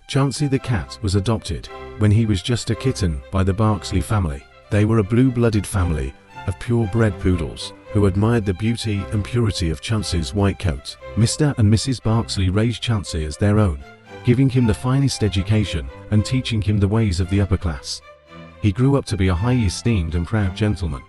Chauncy the cat was adopted when he was just a kitten by the Barksly family. They were a blue-blooded family of purebred poodles who admired the beauty and purity of Chauncy's white coat. Mr. and Mrs. Barksly raised Chauncy as their own, giving him the finest education and teaching him the ways of the upper class. He grew up to be a highly esteemed and proud gentleman,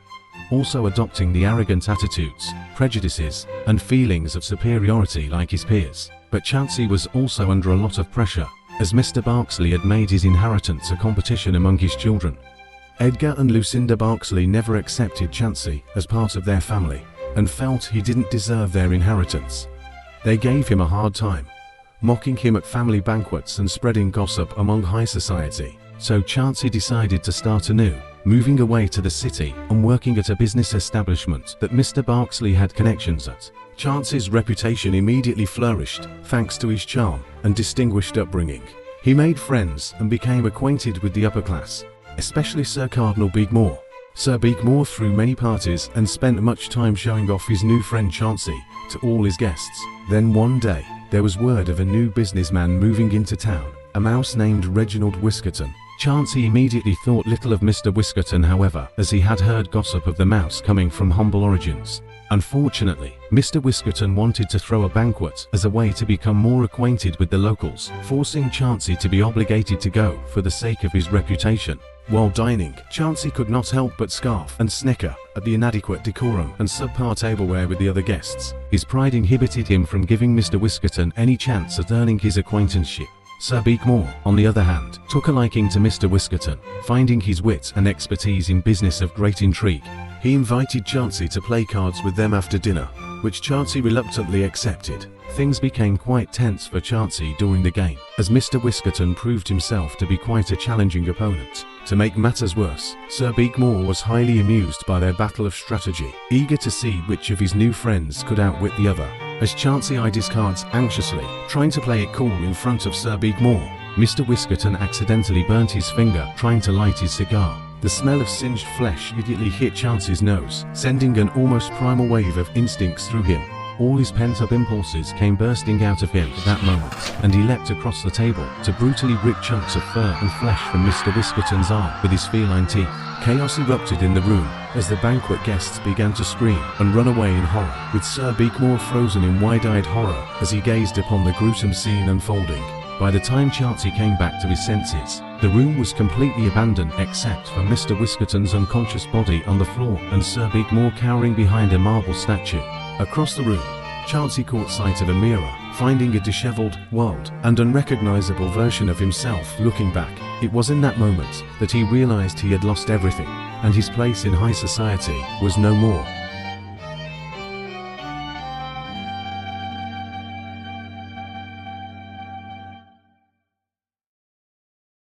also adopting the arrogant attitudes, prejudices, and feelings of superiority like his peers. But Chauncy was also under a lot of pressure, as Mr. Barksly had made his inheritance a competition among his children. Edgar and Lucinda Barksly never accepted Chauncy as part of their family, and felt he didn't deserve their inheritance. They gave him a hard time, mocking him at family banquets and spreading gossip among high society. So Chauncy decided to start anew, moving away to the city and working at a business establishment that Mr. Barksly had connections at. Chauncy's reputation immediately flourished, thanks to his charm and distinguished upbringing. He made friends and became acquainted with the upper class, especially Sir Cardinal Beagmore. Sir Beagmore threw many parties and spent much time showing off his new friend Chauncy to all his guests. Then one day, there was word of a new businessman moving into town, a mouse named Reginald Whiskerton. Chauncy immediately thought little of Mr. Whiskerton, however, as he had heard gossip of the mouse coming from humble origins. Unfortunately, Mr. Whiskerton wanted to throw a banquet as a way to become more acquainted with the locals, forcing Chauncy to be obligated to go for the sake of his reputation. While dining, Chauncy could not help but scoff and snicker at the inadequate decorum and subpar tableware with the other guests. His pride inhibited him from giving Mr. Whiskerton any chance at earning his acquaintanceship. Sir Beagmore, on the other hand, took a liking to Mr. Whiskerton, finding his wit and expertise in business of great intrigue. He invited Chauncy to play cards with them after dinner, which Chauncy reluctantly accepted. Things became quite tense for Chauncy during the game, as Mr. Whiskerton proved himself to be quite a challenging opponent. To make matters worse, Sir Beagmore was highly amused by their battle of strategy, eager to see which of his new friends could outwit the other. As Chauncy eyed his cards anxiously, trying to play it cool in front of Sir Beagmore, Mr. Whiskerton accidentally burnt his finger trying to light his cigar. The smell of singed flesh immediately hit Chauncy's nose, sending an almost primal wave of instincts through him. All his pent-up impulses came bursting out of him at that moment, and he leapt across the table to brutally rip chunks of fur and flesh from Mr. Whiskerton's arm with his feline teeth. Chaos erupted in the room as the banquet guests began to scream and run away in horror, with Sir Beagmore frozen in wide-eyed horror as he gazed upon the gruesome scene unfolding. By the time Chauncy came back to his senses, the room was completely abandoned except for Mr. Whiskerton's unconscious body on the floor and Sir Beagmore cowering behind a marble statue. Across the room, Chauncy caught sight of a mirror, finding a disheveled, wild, and unrecognizable version of himself looking back. It was in that moment that he realized he had lost everything, and his place in high society was no more.